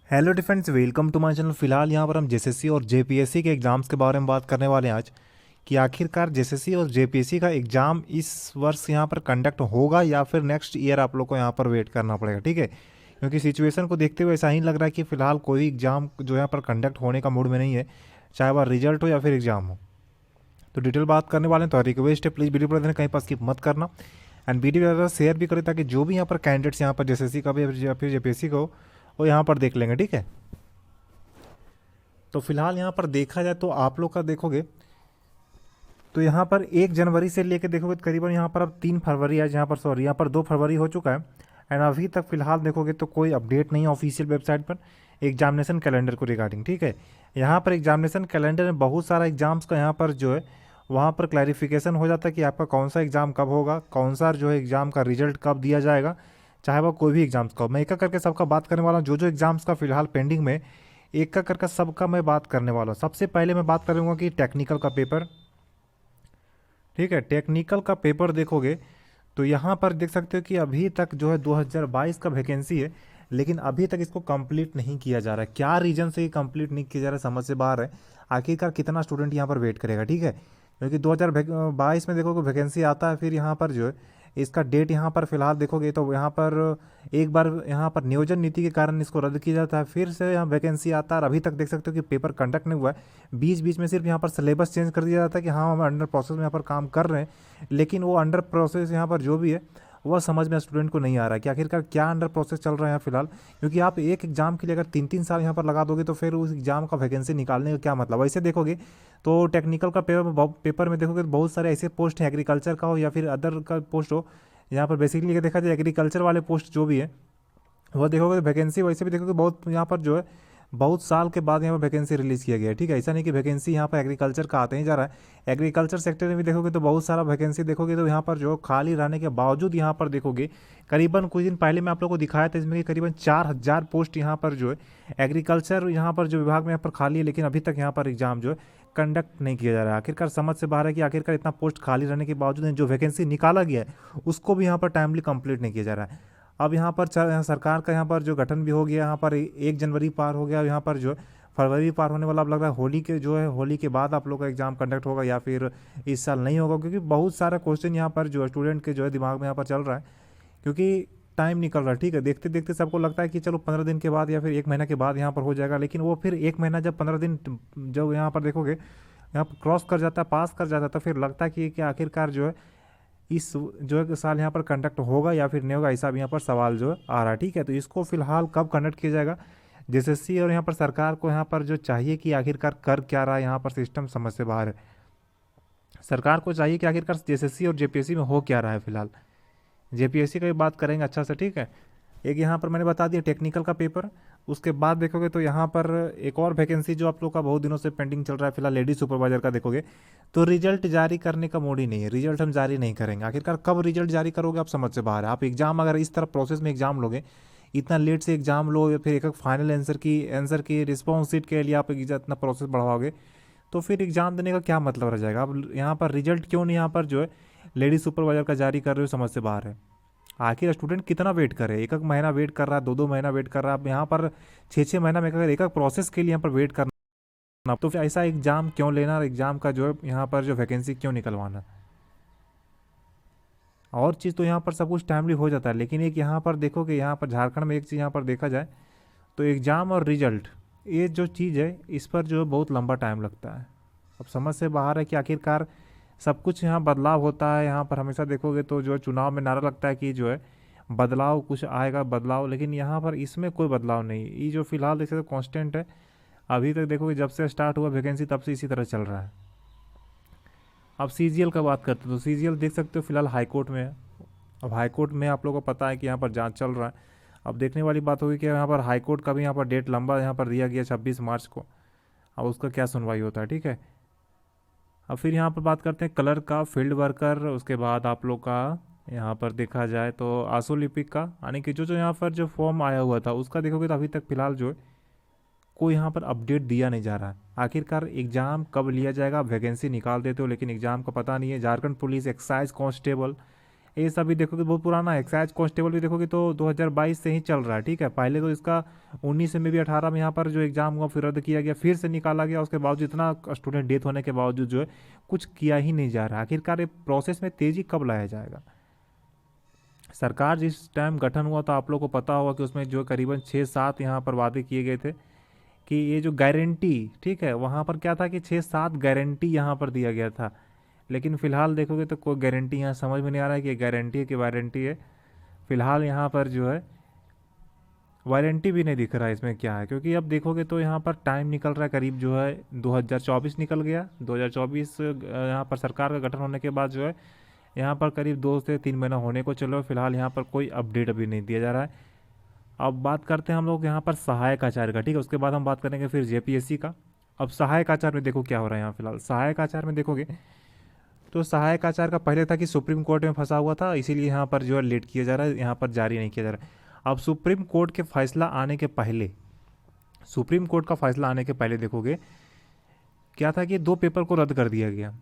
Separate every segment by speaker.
Speaker 1: Hello defence, welcome to my channel. फिलहाल यहाँ पर हम जेएसएससी और जेपीएससी के एग्ज़ाम्स के बारे में बात करने वाले हैं आज कि आखिरकार जेएसएससी और जेपीएससी का एग्ज़ाम इस वर्ष यहाँ पर कंडक्ट होगा या फिर नेक्स्ट ईयर आप लोग को यहाँ पर वेट करना पड़ेगा। ठीक है, क्योंकि सिचुएशन को देखते हुए ऐसा ही लग रहा है कि फ़िलहाल कोई एग्ज़ाम जो यहाँ पर कंडक्ट होने का मूड में नहीं है, चाहे वह रिजल्ट हो या फिर एग्ज़ाम हो। तो डिटेल बात करने वाले हैं, तो रिक्वेस्ट है प्लीज़ वीडियो पर कहीं पर स्किप मत करना एंड वीडियो ज़्यादा शेयर भी करें ताकि जो भी यहाँ पर कैंडिडेट्स यहाँ पर जेएसएससी का भी या फिर जेपीएससी का हो वो यहाँ पर देख लेंगे। ठीक है, तो फिलहाल यहाँ पर देखा जाए तो आप लोग का देखोगे तो यहाँ पर 1 जनवरी से लेकर देखोगे तो करीबन यहाँ पर अब 3 फरवरी आज, यहाँ पर सॉरी यहाँ पर 2 फरवरी हो चुका है एंड अभी तक फिलहाल देखोगे तो कोई अपडेट नहीं है ऑफिशियल वेबसाइट पर एग्जामिनेशन कैलेंडर को रिगार्डिंग। ठीक है, यहाँ पर एग्जामिनेशन कैलेंडर में बहुत सारा एग्जाम्स का यहाँ पर जो है वहाँ पर क्लैरिफिकेशन हो जाता है कि आपका कौन सा एग्ज़ाम कब होगा, कौन सा जो है एग्ज़ाम का रिजल्ट कब दिया जाएगा, चाहे वह कोई भी एग्जाम्स का हो। मैं एक एक करके सबका बात करने वाला हूँ, जो जो एग्जाम्स का फिलहाल पेंडिंग में एक एक करके सबका मैं बात करने वाला हूँ। सबसे पहले मैं बात करूँगा कि टेक्निकल का पेपर। ठीक है, टेक्निकल का पेपर देखोगे तो यहाँ पर देख सकते हो कि अभी तक जो है 2022 का वैकेंसी है, लेकिन अभी तक इसको कंप्लीट नहीं किया जा रहा है। क्या रीजन से ये कंप्लीट नहीं किया जा रहा है समझ से बाहर है। आखिरकार कितना स्टूडेंट यहाँ पर वेट करेगा। ठीक है, क्योंकि 2022 में देखोगे वैकेंसी आता है, फिर यहाँ पर जो है इसका डेट यहाँ पर फिलहाल देखोगे तो यहाँ पर एक बार यहाँ पर नियोजन नीति के कारण इसको रद्द किया जाता है, फिर से यहाँ वैकेंसी आता है और अभी तक देख सकते हो कि पेपर कंडक्ट नहीं हुआ है। बीच बीच में सिर्फ यहाँ पर सिलेबस चेंज कर दिया जाता है कि हाँ हम अंडर प्रोसेस में यहाँ पर काम कर रहे हैं, लेकिन वो अंडर प्रोसेस यहाँ पर जो भी है वह समझ में स्टूडेंट को नहीं आ रहा है कि आखिरकार क्या अंडर प्रोसेस चल रहा है यहाँ फिलहाल। क्योंकि आप एक एग्जाम के लिए अगर 3 3 साल यहाँ पर लगा दोगे तो फिर उस एग्जाम का वैकेंसी निकालने का क्या मतलब। वैसे देखोगे तो टेक्निकल का पेपर में देखोगे तो बहुत सारे ऐसे पोस्ट हैं, एग्रीकल्चर का हो या फिर अदर का पोस्ट हो। यहाँ पर बेसिकली अगर देखा जाए एग्रीकल्चर वाले पोस्ट जो भी है वो देखोगे तो वैकेंसी वैसे भी देखोगे बहुत यहाँ पर जो है बहुत साल के बाद यहाँ पर वैकेंसी रिलीज़ किया गया है। ठीक है, ऐसा नहीं कि वैकेंसी यहाँ पर एग्रीकल्चर का आते ही जा रहा है। एग्रीकल्चर सेक्टर में भी देखोगे तो बहुत सारा वैकेंसी देखोगे तो यहाँ पर जो खाली रहने के बावजूद यहाँ पर देखोगे करीबन कुछ दिन पहले मैं आप लोगों को दिखाया था इसमें कि करीबन 4000 पोस्ट यहाँ पर जो है एग्रीकल्चर यहाँ पर जो विभाग में यहाँ पर खाली है, लेकिन अभी तक यहाँ पर एग्जाम जो है कंडक्ट नहीं किया जा रहा है। आखिरकार समझ से बाहर है कि आखिरकार इतना पोस्ट खाली रहने के बावजूद जो वैकेंसी निकाला गया है उसको भी यहाँ पर टाइमली कंप्लीट नहीं किया जा रहा है। अब यहाँ पर सरकार का यहाँ पर जो गठन भी हो गया, यहाँ पर 1 जनवरी पार हो गया, यहाँ पर जो फरवरी पार होने वाला। अब लग रहा है होली के जो है होली के बाद आप लोग का एग्ज़ाम कंडक्ट होगा या फिर इस साल नहीं होगा, क्योंकि बहुत सारा क्वेश्चन यहाँ पर जो है स्टूडेंट के जो है दिमाग में यहाँ पर चल रहा है, क्योंकि टाइम निकल रहा है। ठीक है, देखते देखते सबको लगता है कि चलो 15 दिन के बाद या फिर 1 महीना के बाद यहाँ पर हो जाएगा, लेकिन वो फिर 1 महीना जब 15 दिन जब यहाँ पर देखोगे यहाँ पर क्रॉस कर जाता है, पास कर जाता है, तो फिर लगता है कि आखिरकार जो है इस जो है साल यहाँ पर कंडक्ट होगा या फिर नहीं होगा, ऐसा भी यहाँ पर सवाल जो है आ रहा है। ठीक है, तो इसको फिलहाल कब कंडक्ट किया जाएगा जेएसएससी और यहाँ पर सरकार को यहाँ पर जो चाहिए कि आखिरकार कर क्या रहा है, यहाँ पर सिस्टम समझ से बाहर है। सरकार को चाहिए कि आखिरकार जेएसएससी और जेपीएससी में हो क्या रहा है फिलहाल। जेपीएससी का भी बात करेंगे अच्छा से। ठीक है, एक यहाँ पर मैंने बता दिया टेक्निकल का पेपर। उसके बाद देखोगे तो यहाँ पर एक और वैकेंसी जो आप लोग का बहुत दिनों से पेंडिंग चल रहा है फिलहाल लेडी सुपरवाइजर का देखोगे तो रिजल्ट जारी करने का मूड ही नहीं है। रिजल्ट हम जारी नहीं करेंगे। आखिरकार कब रिजल्ट जारी करोगे आप समझ से बाहर है। आप एग्जाम अगर इस तरह प्रोसेस में एग्जाम लोगे, इतना लेट से एग्जाम लो या फिर एक एक फाइनल आंसर की रिस्पॉन्स शीट के लिए आप इतना प्रोसेस बढ़ाओगे तो फिर एग्जाम देने का क्या मतलब रह जाएगा। अब यहाँ पर रिजल्ट क्यों नहीं यहाँ पर जो है लेडी सुपरवाइजर का जारी कर रहे हो समझ से बाहर है। आखिर स्टूडेंट कितना वेट करे, एक एक महीना वेट कर रहा है, 2 2 महीना वेट कर रहा है। अब यहाँ पर 6 6 महीना में अगर एक एक प्रोसेस के लिए यहाँ पर वेट करना तो फिर ऐसा एग्जाम क्यों लेना और एग्जाम का जो है यहाँ पर जो वैकेंसी क्यों निकलवाना। और चीज़ तो यहाँ पर सब कुछ टाइमली हो जाता है, लेकिन एक यहाँ पर देखोगे यहाँ पर झारखंड में एक चीज़ यहाँ पर देखा जाए तो एग्ज़ाम और रिजल्ट ये जो चीज़ है इस पर जो है बहुत लंबा टाइम लगता है। अब समझ से बाहर है कि आखिरकार सब कुछ यहाँ बदलाव होता है। यहाँ पर हमेशा देखोगे तो जो चुनाव में नारा लगता है कि जो है बदलाव कुछ आएगा बदलाव, लेकिन यहाँ पर इसमें कोई बदलाव नहीं। ये जो फिलहाल देख सकते हो कांस्टेंट है। अभी तक देखोगे जब से स्टार्ट हुआ वैकेंसी तब से इसी तरह चल रहा है। अब सीजीएल का बात करते हैं तो सीजीएल देख सकते हो फिलहाल हाईकोर्ट में है। अब हाईकोर्ट में आप लोगों को पता है कि यहाँ पर जांच चल रहा है। अब देखने वाली बात होगी कि यहाँ पर हाईकोर्ट का भी यहाँ पर डेट लंबा यहाँ पर दिया गया 26 मार्च को। अब उसका क्या सुनवाई होता है। ठीक है, अब फिर यहाँ पर बात करते हैं कलर का, फील्ड वर्कर, उसके बाद आप लोग का यहाँ पर देखा जाए तो आंसू लिपिक का, यानी कि जो जो यहाँ पर जो फॉर्म आया हुआ था उसका देखोगे तो अभी तक फिलहाल जो है कोई यहाँ पर अपडेट दिया नहीं जा रहा है। आखिरकार एग्ज़ाम कब लिया जाएगा। वैकेंसी निकाल देते हो लेकिन एग्ज़ाम का पता नहीं है। झारखंड पुलिस, एक्साइज कांस्टेबल, ये सब भी देखोगे बहुत पुराना है। एक्साइज कांस्टेबल भी देखोगे तो 2022 से ही चल रहा है, ठीक है। पहले तो इसका 19 में भी 18 में यहाँ पर जो एग्ज़ाम हुआ फिर रद्द किया गया, फिर से निकाला गया। उसके बावजूद इतना स्टूडेंट डेथ होने के बावजूद जो है कुछ किया ही नहीं जा रहा। आखिरकार ये प्रोसेस में तेज़ी कब लाया जाएगा? सरकार जिस टाइम गठन हुआ था आप लोग को पता होगा कि उसमें जो करीबन 6-7 यहाँ पर वादे किए गए थे कि ये जो गारंटी, ठीक है, वहाँ पर क्या था कि 6-7 गारंटी यहाँ पर दिया गया था। लेकिन फ़िलहाल देखोगे तो कोई गारंटी यहाँ समझ में नहीं आ रहा है कि गारंटी है कि वारंटी है। फ़िलहाल यहाँ पर जो है वारंटी भी नहीं दिख रहा है इसमें क्या है, क्योंकि अब देखोगे तो यहाँ पर टाइम निकल रहा है करीब जो है 2024 निकल गया। 2024 यहाँ पर सरकार का गठन होने के बाद जो है यहाँ पर करीब 2 से 3 महीना होने को चलो। फिलहाल यहाँ पर कोई अपडेट अभी नहीं दिया जा रहा है। अब बात करते हैं हम लोग यहाँ पर सहायक आचार्य का, ठीक है। उसके बाद हम बात करेंगे फिर जेपीएससी का। अब सहायक आचार्य में देखो क्या हो रहा है यहाँ फिलहाल। सहायक आचार्य में देखोगे तो सहायक आचार्य का पहले था कि सुप्रीम कोर्ट में फंसा हुआ था, इसीलिए यहाँ पर जो है लेट किया जा रहा है, यहाँ पर जारी नहीं किया जा रहा है। अब सुप्रीम कोर्ट के फैसला आने के पहले, सुप्रीम कोर्ट का फैसला आने के पहले देखोगे क्या था कि 2 पेपर को रद्द कर दिया गया।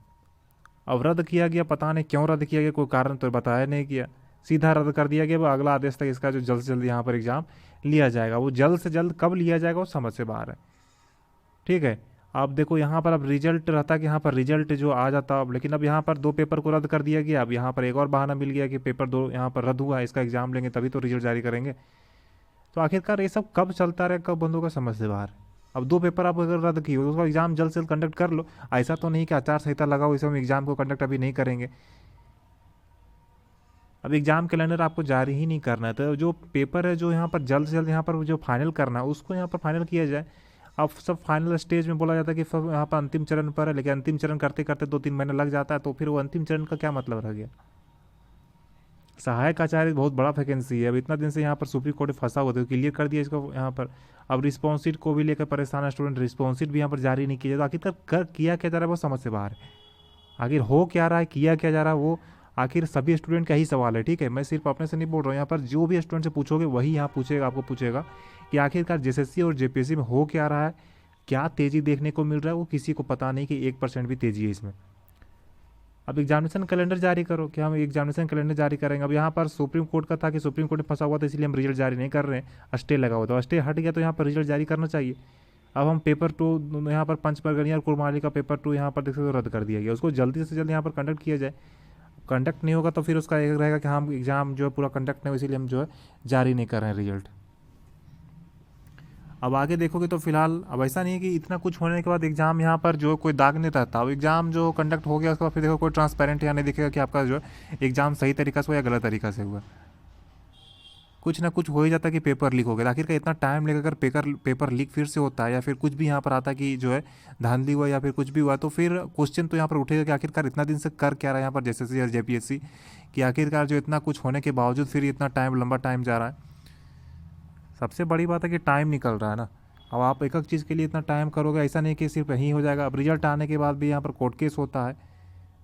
Speaker 1: अब रद्द किया गया, पता नहीं क्यों रद्द किया गया, कोई कारण तो बताया नहीं गया, सीधा रद्द कर दिया गया। वो अगला आदेश तक इसका जो जल्द से जल्द यहाँ पर एग्ज़ाम लिया जाएगा, वो जल्द से जल्द कब लिया जाएगा वो समझ से बाहर है, ठीक है। अब देखो यहाँ पर अब रिजल्ट रहता कि यहाँ पर रिजल्ट जो आ जाता अब, लेकिन अब यहाँ पर 2 पेपर को रद्द कर दिया गया। अब यहाँ पर एक और बहाना मिल गया कि पेपर 2 यहाँ पर रद्द हुआ है, इसका एग्ज़ाम लेंगे तभी तो रिजल्ट जारी करेंगे। तो आखिरकार ये सब कब चलता रहे, कब बंद होगा, समझ से बाहर। अब 2 पेपर आप अगर रद्द किए तो उसका एग्ज़ाम जल्द से जल्द कंडक्ट कर लो। ऐसा तो नहीं कि आचार संहिता लगाओ इसे हम एग्ज़ाम को कंडक्ट अभी नहीं करेंगे। अब एग्ज़ाम कैलेंडर आपको जारी ही नहीं करना है, तो जो पेपर है जो यहाँ पर जल्द से जल्द यहाँ पर जो फाइनल करना है उसको यहाँ पर फाइनल किया जाए। अब सब फाइनल स्टेज में बोला जाता है कि सब यहाँ पर अंतिम चरण पर है, लेकिन अंतिम चरण करते करते 2-3 महीने लग जाता है, तो फिर वो अंतिम चरण का क्या मतलब रह गया? सहायक आचार्य बहुत बड़ा वैकेंसी है। अब इतना दिन से यहाँ पर सुप्रीम कोर्ट में फंसा हुआ था, क्लियर कर दिया इसको यहाँ पर। अब रिस्पॉन्स को भी लेकर परेशान है स्टूडेंट, रिस्पॉन्स भी यहाँ पर जारी नहीं किया जाता। आखिरकार कर किया क्या जा रहा है वो समझ से बाहर है। आखिर हो क्या रहा है, किया क्या जा रहा है, वो आखिर सभी स्टूडेंट का ही सवाल है, ठीक है। मैं सिर्फ अपने से नहीं बोल रहा हूँ, यहाँ पर जो भी स्टूडेंट से पूछोगे वही यहाँ पूछेगा, आपको पूछेगा कि आखिरकार जेएसएससी और जेपीएससी में हो क्या रहा है, क्या तेज़ी देखने को मिल रहा है, वो किसी को पता नहीं कि 1% भी तेज़ी है इसमें। अब एग्जामिनेशन कैलेंडर जारी करो कि हम एग्जामिनेशन कैलेंडर जारी करेंगे। अब यहाँ पर सुप्रीम कोर्ट का था कि सुप्रीम कोर्ट में फंसा हुआ था इसलिए हम रिजल्ट जारी नहीं कर रहे हैं, स्टे लगा हुआ था, स्टे हट गया तो यहाँ पर रिजल्ट जारी करना चाहिए। अब हम पेपर 2 यहाँ पर पंचमरगनिया और कुरमाली का पेपर 2 यहाँ पर देख सकते हो रद्द कर दिया गया, उसको जल्दी से जल्द यहाँ पर कंडक्ट किया जाए। कंडक्ट नहीं होगा तो फिर उसका एक रहेगा कि हम एग्ज़ाम जो है पूरा कंडक्ट नहीं हो, इसीलिए हम जो है जारी नहीं कर रहे हैं रिजल्ट। अब आगे देखोगे तो फिलहाल अब ऐसा नहीं है कि इतना कुछ होने के बाद एग्ज़ाम यहाँ पर जो कोई दाग नहीं रहता। अब एग्ज़ाम जो कंडक्ट हो गया उसके बाद फिर देखो कोई ट्रांसपेरेंट यहाँ नहीं दिखेगा कि आपका जो है एग्ज़ाम सही तरीका से हुआ या गलत तरीका से हुआ। कुछ ना कुछ हो ही जाता है कि पेपर लीक हो गया। आखिर का इतना टाइम लेकर अगर पेपर लीक फिर से होता है या फिर कुछ भी यहाँ पर आता है कि जो है धांधली हुआ या फिर कुछ भी हुआ, तो फिर क्वेश्चन तो यहाँ पर उठेगा कि आखिरकार इतना दिन से कर क्या रहा है यहाँ पर जेएसएससी या जेपीएससी, कि आखिरकार जो इतना कुछ होने के बावजूद फिर इतना टाइम लंबा टाइम जा रहा है। सबसे बड़ी बात है कि टाइम निकल रहा है ना। अब आप एक एक चीज़ के लिए इतना टाइम करोगे, ऐसा नहीं कि सिर्फ यहीं हो जाएगा। अब रिजल्ट आने के बाद भी यहाँ पर कोर्ट केस होता है,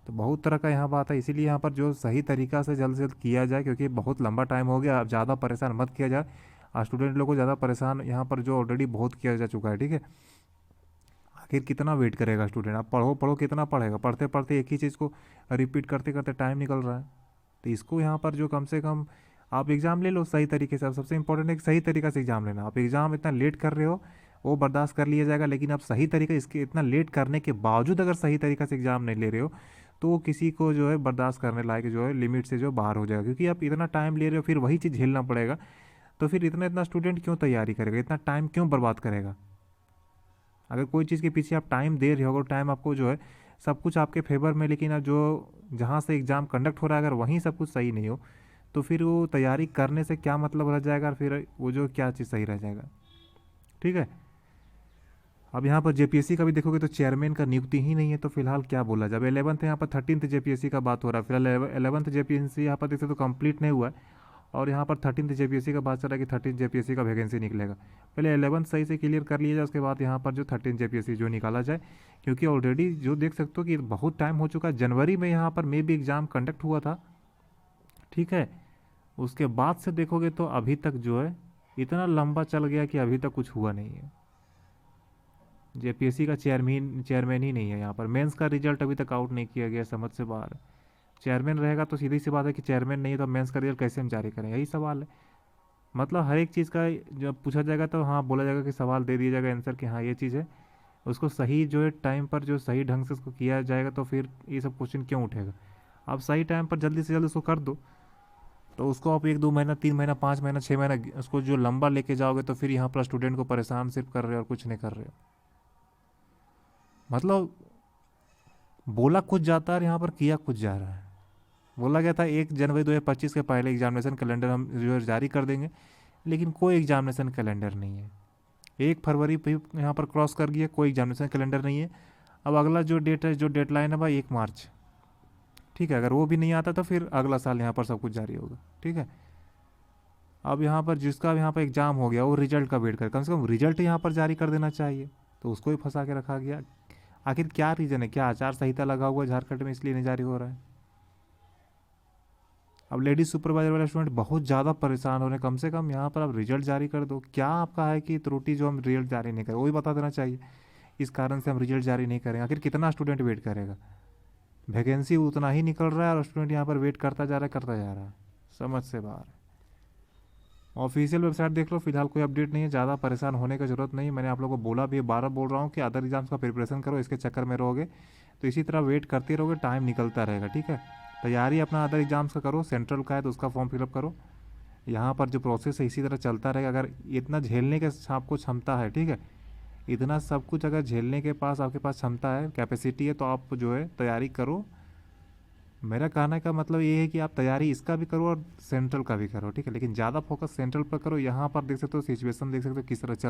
Speaker 1: तो बहुत तरह का यहाँ बात है। इसीलिए यहाँ पर जो सही तरीका से जल्द से जल्द किया जाए, क्योंकि बहुत लंबा टाइम हो गया। अब ज़्यादा परेशान मत किया जाए स्टूडेंट लोग को, ज़्यादा परेशान यहाँ पर जो ऑलरेडी बहुत किया जा चुका है, ठीक है। आखिर कितना वेट करेगा स्टूडेंट, आप पढ़ो पढ़ो कितना पढ़ेगा, पढ़ते पढ़ते एक ही चीज़ को रिपीट करते करते टाइम निकल रहा है। तो इसको यहाँ पर जो कम से कम आप एग्ज़ाम ले लो सही तरीके से। अब सबसे इंपॉर्टेंट है कि सही तरीके से एग्ज़ाम लेना। आप एग्ज़ाम इतना लेट कर रहे हो वो बर्दाश्त कर लिया जाएगा, लेकिन आप सही तरीके इसके इतना लेट करने के बावजूद अगर सही तरीके से एग्ज़ाम नहीं ले रहे हो तो वो किसी को जो है बर्दाश्त करने लायक जो है लिमिट से जो बाहर हो जाएगा। क्योंकि आप इतना टाइम ले रहे हो फिर वही चीज़ झेलना पड़ेगा, तो फिर इतना इतना स्टूडेंट क्यों तैयारी करेगा, इतना टाइम क्यों बर्बाद करेगा। अगर कोई चीज़ के पीछे आप टाइम दे रहे हो, अगर टाइम आपको जो है सब कुछ आपके फेवर में, लेकिन अब जो जहाँ से एग्ज़ाम कंडक्ट हो रहा है अगर वहीं सब कुछ सही नहीं हो, तो फिर वो तैयारी करने से क्या मतलब रह जाएगा, फिर वो जो क्या चीज़ सही रह जाएगा, ठीक है। अब यहाँ पर जेपीएससी का भी देखोगे तो चेयरमैन का नियुक्ति ही नहीं है, तो फिलहाल क्या बोला जब 11th यहाँ पर 13th जेपीएससी का बात हो रहा है। फिलहाल 11th जेपीएससी यहाँ पर देखते तो कंप्लीट नहीं हुआ है, और यहाँ पर 13th जेपीएससी का बात चल रहा है कि 13th जेपीएससी का वैकेंसी निकलेगा। पहले 11th सही से क्लियर कर लिया जाए, उसके बाद यहाँ पर जो 13th जेपीएससी जो निकाला जाए। क्योंकि ऑलरेडी जो देख सकते हो कि बहुत टाइम हो चुका है। जनवरी में यहाँ पर मे भी एग्ज़ाम कंडक्ट हुआ था, ठीक है। उसके बाद से देखोगे तो अभी तक जो है इतना लंबा चल गया कि अभी तक कुछ हुआ नहीं है। जेपीएससी का चेयरमैन ही नहीं है यहाँ पर। मेंस का रिजल्ट अभी तक आउट नहीं किया गया, समझ से बाहर है। चेयरमैन रहेगा तो सीधी सी बात है कि चेयरमैन नहीं है तो मेंस का रिजल्ट कैसे हम जारी करें, यही सवाल है। मतलब हर एक चीज़ का जब पूछा जाएगा तो हाँ बोला जाएगा कि सवाल दे दिया जाएगा आंसर कि हाँ ये चीज़ है, उसको सही जो है टाइम पर जो सही ढंग से उसको किया जाएगा तो फिर ये सब क्वेश्चन क्यों उठेगा। आप सही टाइम पर जल्दी से जल्दी उसको कर दो, तो उसको आप 1 2 महीना 3 महीना 5 महीना 6 महीना उसको जो लंबा लेके जाओगे तो फिर यहाँ पर स्टूडेंट को परेशान सिर्फ कर रहे हो और कुछ नहीं कर रहे हो। मतलब बोला कुछ जाता है और यहाँ पर किया कुछ जा रहा है। बोला गया था 1 जनवरी 2025 के पहले एग्जामिनेशन कैलेंडर हम जो है जारी कर देंगे, लेकिन कोई एग्जामिनेशन कैलेंडर नहीं है। 1 फरवरी पे यहाँ पर क्रॉस कर गया, कोई एग्जामिनेशन कैलेंडर नहीं है। अब अगला जो डेट है, जो डेडलाइन है भाई 1 मार्च, ठीक है। अगर वो भी नहीं आता तो फिर अगला साल यहाँ पर सब कुछ जारी होगा, ठीक है। अब यहाँ पर जिसका यहाँ पर एग्ज़ाम हो गया वो रिजल्ट का वेट करे, कम से कम रिजल्ट यहाँ पर जारी कर देना चाहिए, तो उसको ही फंसा के रखा गया। आखिर क्या रीज़न है, क्या आचार संहिता लगा हुआ है झारखंड में इसलिए नहीं जारी हो रहा है। अब लेडीज सुपरवाइजर वाले स्टूडेंट बहुत ज़्यादा परेशान हो रहे हैं, कम से कम यहाँ पर आप रिजल्ट जारी कर दो। क्या आपका है कि त्रुटि जो हम रिजल्ट जारी नहीं करें, वही बता देना चाहिए इस कारण से हम रिजल्ट जारी नहीं करें। आखिर कितना स्टूडेंट वेट करेगा, वैकेंसी उतना ही निकल रहा है और स्टूडेंट यहाँ पर वेट करता जा रहा है करता जा रहा है, समझ से बाहर है। ऑफिशियल वेबसाइट देख लो, फिलहाल कोई अपडेट नहीं है, ज़्यादा परेशान होने की ज़रूरत नहीं। मैंने आप लोगों को बोला भी, 12 बोल रहा हूँ कि अदर एग्जाम्स का प्रिपरेशन करो, इसके चक्कर में रहोगे तो इसी तरह वेट करते रहोगे, टाइम निकलता रहेगा, ठीक है। तैयारी अपना अदर एग्जाम्स का करो, सेंट्रल का है तो उसका फॉर्म फिलअप करो। यहाँ पर जो प्रोसेस है इसी तरह चलता रहेगा। अगर इतना झेलने के आपको क्षमता है, ठीक है, इतना सब कुछ अगर झेलने के पास आपके पास क्षमता है, कैपेसिटी है, तो आप जो है तैयारी करो। मेरा कहने का मतलब ये है कि आप तैयारी इसका भी करो और सेंट्रल का भी करो, ठीक है, लेकिन ज़्यादा फोकस सेंट्रल पर करो। यहाँ पर देख सकते हो सिचुएशन, देख सकते हो किस तरह चल